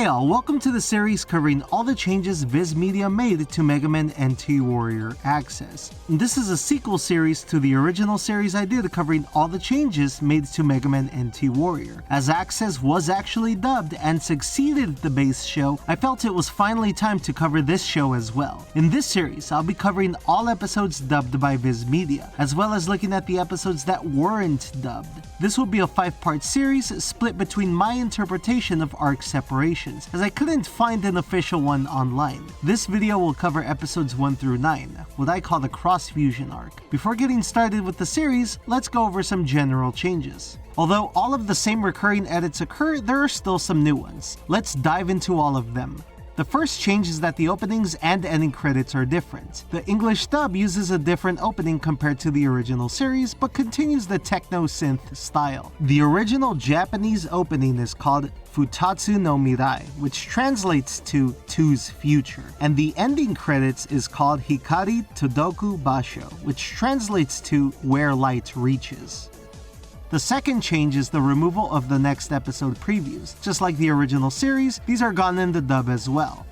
Hey all, welcome to the series covering all the changes Viz Media made to Mega Man NT Warrior Axess. And this is a sequel series to the original series I did covering all the changes made to Mega Man NT Warrior. As Axess was actually dubbed and succeeded the base show, I felt it was finally time to cover this show as well. In this series, I'll be covering all episodes dubbed by Viz Media, as well as looking at the episodes that weren't dubbed. This will be a 5-part series split between my interpretation of arc separations, as I couldn't find an official one online. This video will cover episodes 1 through 9, what I call the cross-fusion arc. Before getting started with the series, let's go over some general changes. Although all of the same recurring edits occur, there are still some new ones. Let's dive into all of them. The first change is that the openings and ending credits are different. The English dub uses a different opening compared to the original series, but continues the techno-synth style. The original Japanese opening is called Futatsu no Mirai, which translates to Two's Future, and the ending credits is called Hikari Todoku Basho, which translates to Where Light Reaches. The second change is the removal of the next episode previews. Just like the original series, these are gone in the dub as well.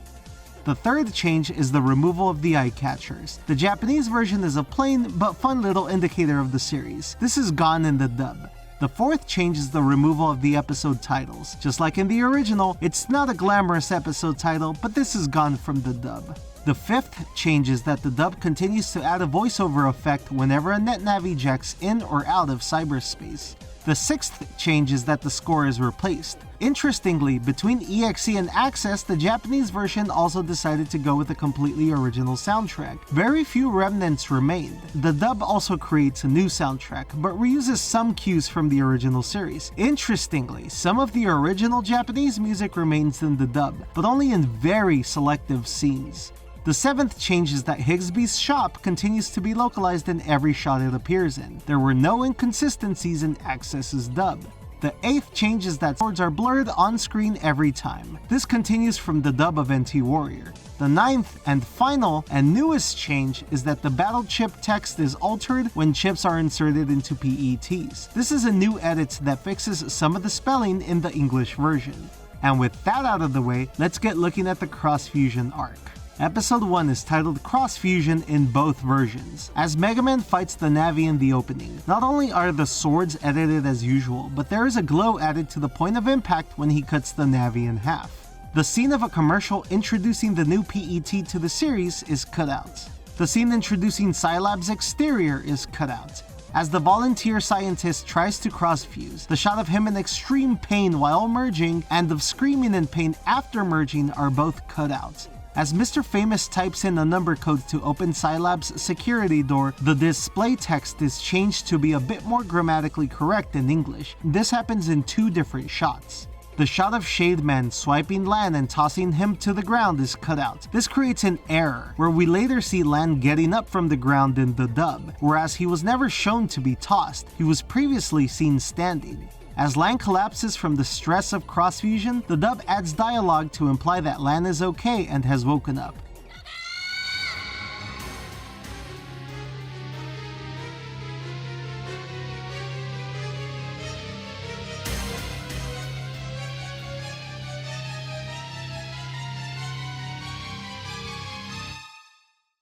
The third change is the removal of the eye catchers. The Japanese version is a plain but fun little indicator of the series. This is gone in the dub. The fourth change is the removal of the episode titles. Just like in the original, it's not a glamorous episode title, but this is gone from the dub. The fifth change is that the dub continues to add a voiceover effect whenever a NetNavi jacks in or out of cyberspace. The sixth change is that the score is replaced. Interestingly, between EXE and Axess, the Japanese version also decided to go with a completely original soundtrack. Very few remnants remained. The dub also creates a new soundtrack, but reuses some cues from the original series. Interestingly, some of the original Japanese music remains in the dub, but only in very selective scenes. The seventh change is that Higsby's shop continues to be localized in every shot it appears in. There were no inconsistencies in Axess's dub. The eighth change is that swords are blurred on screen every time. This continues from the dub of NT Warrior. The ninth and final and newest change is that the battle chip text is altered when chips are inserted into PETs. This is a new edit that fixes some of the spelling in the English version. And with that out of the way, let's get looking at the cross-fusion arc. Episode 1 is titled Cross Fusion in both versions, as Mega Man fights the Navi in the opening. Not only are the swords edited as usual, but there is a glow added to the point of impact when he cuts the Navi in half. The scene of a commercial introducing the new PET to the series is cut out. The scene introducing Scilab's exterior is cut out. As the volunteer scientist tries to cross-fuse, the shot of him in extreme pain while merging and of screaming in pain after merging are both cut out. As Mr. Famous types in a number code to open Scilab's security door, the display text is changed to be a bit more grammatically correct in English. This happens in two different shots. The shot of Shademan swiping Lan and tossing him to the ground is cut out. This creates an error, where we later see Lan getting up from the ground in the dub, whereas he was never shown to be tossed. He was previously seen standing. As Lan collapses from the stress of cross-fusion, the dub adds dialogue to imply that Lan is okay and has woken up.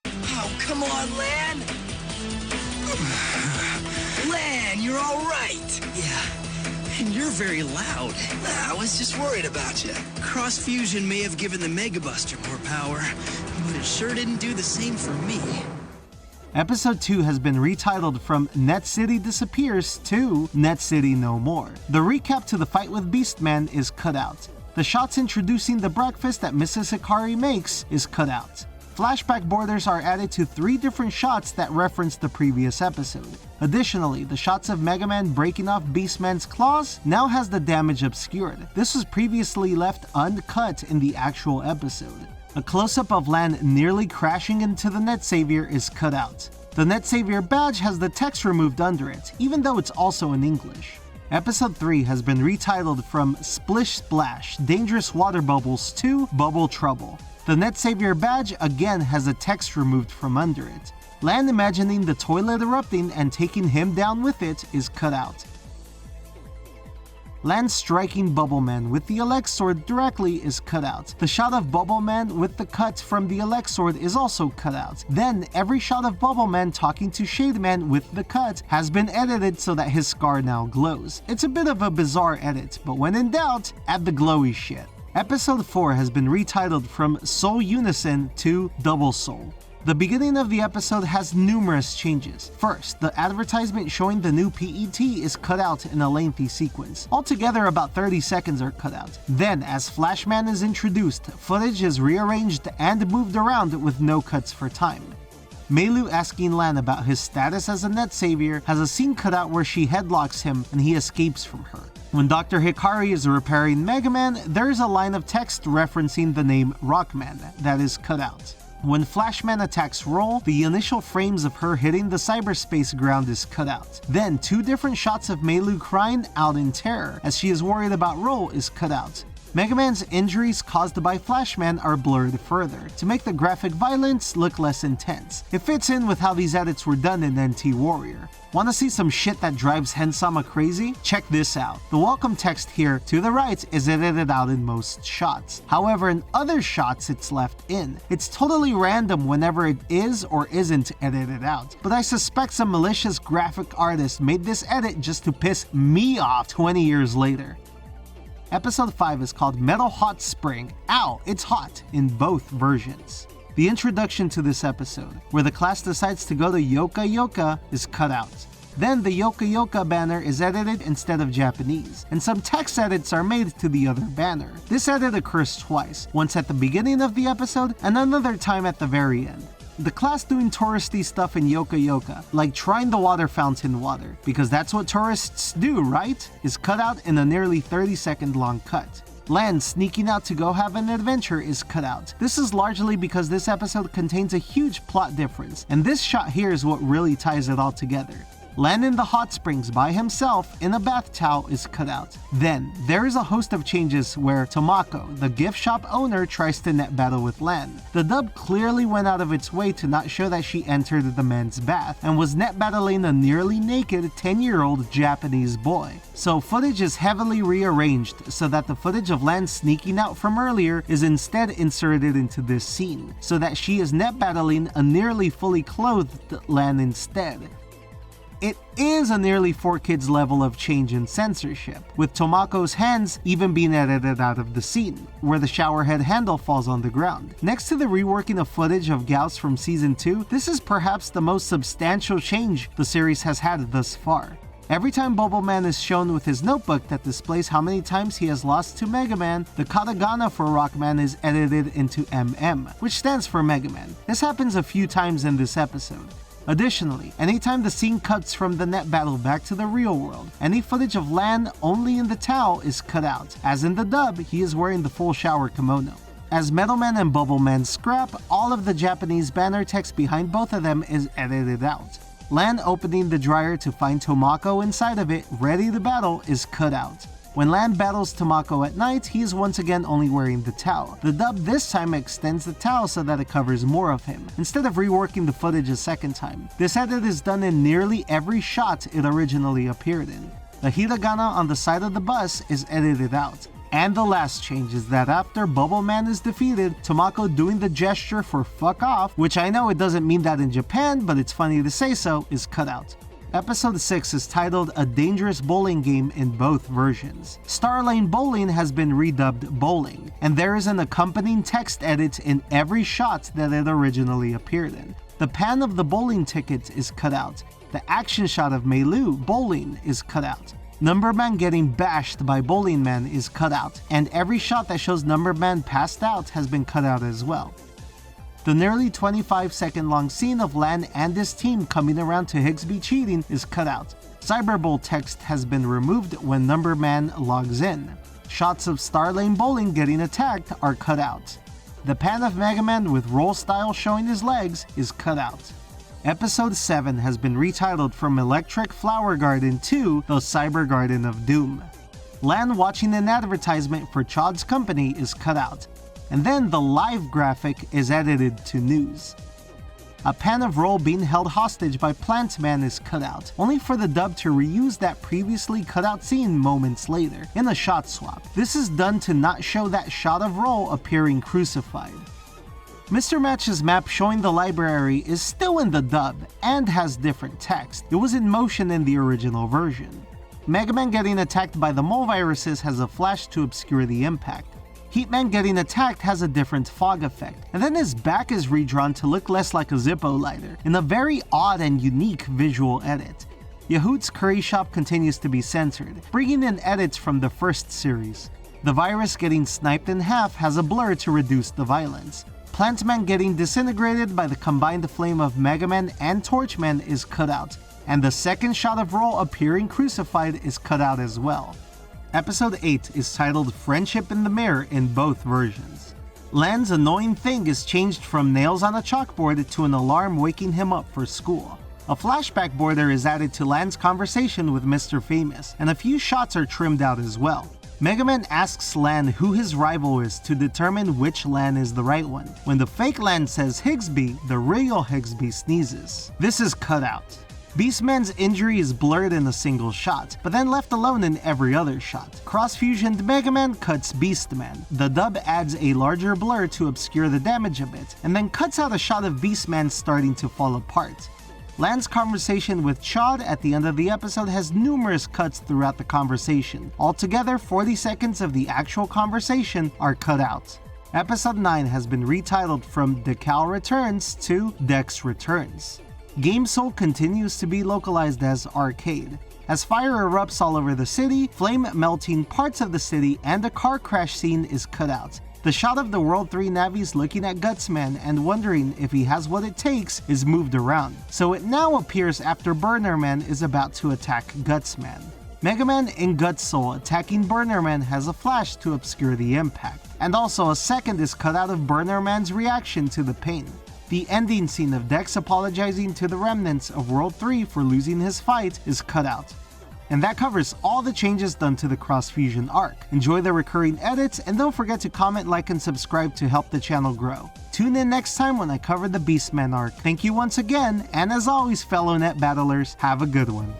Oh, come on, Lan! Lan, you're all right! Yeah, and you're very loud. I was just worried about you. Cross-fusion may have given the Mega Buster more power, but it sure didn't do the same for me. Episode 2 has been retitled from Net City Disappears to Net City No More. The recap to the fight with Beastman is cut out. The shots introducing the breakfast that Mrs. Hikari makes is cut out. Flashback borders are added to 3 different shots that reference the previous episode. Additionally, the shots of Mega Man breaking off Beastman's claws now has the damage obscured. This was previously left uncut in the actual episode. A close-up of Lan nearly crashing into the Net Savior is cut out. The Net Savior badge has the text removed under it, even though it's also in English. Episode 3 has been retitled from Splish Splash, Dangerous Water Bubbles to Bubble Trouble. The Net Savior badge again has a text removed from under it. Lan imagining the toilet erupting and taking him down with it is cut out. Lan striking Bubbleman with the Elect Sword directly is cut out. The shot of Bubbleman with the cut from the Elect Sword is also cut out. Then every shot of Bubbleman talking to Shademan with the cut has been edited so that his scar now glows. It's a bit of a bizarre edit, but when in doubt, add the glowy shit. Episode 4 has been retitled from Soul Unison to Double Soul. The beginning of the episode has numerous changes. First, the advertisement showing the new PET is cut out in a lengthy sequence. Altogether, about 30 seconds are cut out. Then, as Flashman is introduced, footage is rearranged and moved around with no cuts for time. Meilu asking Lan about his status as a net savior has a scene cut out where she headlocks him and he escapes from her. When Dr. Hikari is repairing Mega Man, there is a line of text referencing the name Rockman that is cut out. When Flashman attacks Roll, the initial frames of her hitting the cyberspace ground is cut out. Then 2 different shots of Meilu crying out in terror as she is worried about Roll is cut out. Mega Man's injuries caused by Flashman are blurred further, to make the graphic violence look less intense. It fits in with how these edits were done in NT Warrior. Wanna see some shit that drives Hensama crazy? Check this out. The welcome text here to the right is edited out in most shots. However, in other shots it's left in. It's totally random whenever it is or isn't edited out. But I suspect some malicious graphic artist made this edit just to piss me off 20 years later. Episode 5 is called Metal Hot Spring. Ow, it's hot in both versions. The introduction to this episode, where the class decides to go to Yoka Yoka, is cut out. Then the Yoka Yoka banner is edited instead of Japanese, and some text edits are made to the other banner. This edit occurs twice, once at the beginning of the episode and another time at the very end. The class doing touristy stuff in Yoka Yoka, like trying the water fountain water, because that's what tourists do, right? Is cut out in a nearly 30-second long cut. Lan sneaking out to go have an adventure is cut out. This is largely because this episode contains a huge plot difference, and this shot here is what really ties it all together. Lan in the hot springs by himself in a bath towel is cut out. Then, there is a host of changes where Tomako, the gift shop owner, tries to net battle with Lan. The dub clearly went out of its way to not show that she entered the men's bath and was net battling a nearly naked 10-year-old Japanese boy. So footage is heavily rearranged so that the footage of Lan sneaking out from earlier is instead inserted into this scene, so that she is net battling a nearly fully clothed Lan instead. It is a nearly 4Kids level of change in censorship, with Tomako's hands even being edited out of the scene, where the showerhead handle falls on the ground. Next to the reworking of footage of Gauss from Season 2, this is perhaps the most substantial change the series has had thus far. Every time Bubbleman is shown with his notebook that displays how many times he has lost to Mega Man, the katakana for Rockman is edited into MM, which stands for Mega Man. This happens a few times in this episode. Additionally, anytime the scene cuts from the net battle back to the real world, any footage of Lan only in the towel is cut out. As in the dub, he is wearing the full shower kimono. As Metalman and Bubbleman scrap, all of the Japanese banner text behind both of them is edited out. Lan opening the dryer to find Tomako inside of it, ready to battle, is cut out. When Lan battles Tomako at night, he is once again only wearing the towel. The dub this time extends the towel so that it covers more of him, instead of reworking the footage a second time. This edit is done in nearly every shot it originally appeared in. The hiragana on the side of the bus is edited out. And the last change is that after Bubbleman is defeated, Tomako doing the gesture for fuck off, which I know it doesn't mean that in Japan, but it's funny to say so, is cut out. Episode 6 is titled A Dangerous Bowling Game in both versions. Starlane Bowling has been redubbed Bowling, and there is an accompanying text edit in every shot that it originally appeared in. The pan of the bowling ticket is cut out. The action shot of Meilu bowling is cut out. Numberman getting bashed by Bowling Man is cut out, and every shot that shows Numberman passed out has been cut out as well. The nearly 25-second long scene of Lan and his team coming around to Higsby cheating is cut out. Cyberbowl text has been removed when Numberman logs in. Shots of Starlane Bowling getting attacked are cut out. The pan of Mega Man with roll style showing his legs is cut out. Episode 7 has been retitled from Electric Flower Garden to The Cyber Garden of Doom. Lan watching an advertisement for Chod's company is cut out, and then the live graphic is edited to news. A pan of roll being held hostage by Plant Man is cut out, only for the dub to reuse that previously cut out scene moments later, in a shot swap. This is done to not show that shot of roll appearing crucified. Mr. Match's map showing the library is still in the dub, and has different text. It was in motion in the original version. Mega Man getting attacked by the mole viruses has a flash to obscure the impact. Heatman getting attacked has a different fog effect, and then his back is redrawn to look less like a Zippo lighter, in a very odd and unique visual edit. Yahoot's Curry Shop continues to be censored, bringing in edits from the first series. The virus getting sniped in half has a blur to reduce the violence. Plant Man getting disintegrated by the combined flame of Mega Man and Torchman is cut out, and the second shot of roll appearing crucified is cut out as well. Episode 8 is titled Friendship in the Mirror in both versions. Lan's annoying thing is changed from nails on a chalkboard to an alarm waking him up for school. A flashback border is added to Lan's conversation with Mr. Famous, and a few shots are trimmed out as well. Mega Man asks Lan who his rival is to determine which Lan is the right one. When the fake Lan says Higsby, the real Higsby sneezes. This is cut out. Beastman's injury is blurred in a single shot, but then left alone in every other shot. Cross-fusioned Mega Man cuts Beastman. The dub adds a larger blur to obscure the damage a bit, and then cuts out a shot of Beastman starting to fall apart. Lan's conversation with Chad at the end of the episode has numerous cuts throughout the conversation. Altogether, 40 seconds of the actual conversation are cut out. Episode 9 has been retitled from Decal Returns to Dex Returns. Game Soul continues to be localized as Arcade. As fire erupts all over the city, flame melting parts of the city, and a car crash scene is cut out. The shot of the World 3 Navis looking at Gutsman and wondering if he has what it takes is moved around, so it now appears after Burner Man is about to attack Gutsman. Mega Man in Gut Soul attacking Burner Man has a flash to obscure the impact, and also a second is cut out of Burner Man's reaction to the pain. The ending scene of Dex apologizing to the remnants of World 3 for losing his fight is cut out. And that covers all the changes done to the cross-fusion arc. Enjoy the recurring edits, and don't forget to comment, like, and subscribe to help the channel grow. Tune in next time when I cover the Beastman arc. Thank you once again, and as always, fellow net battlers, have a good one.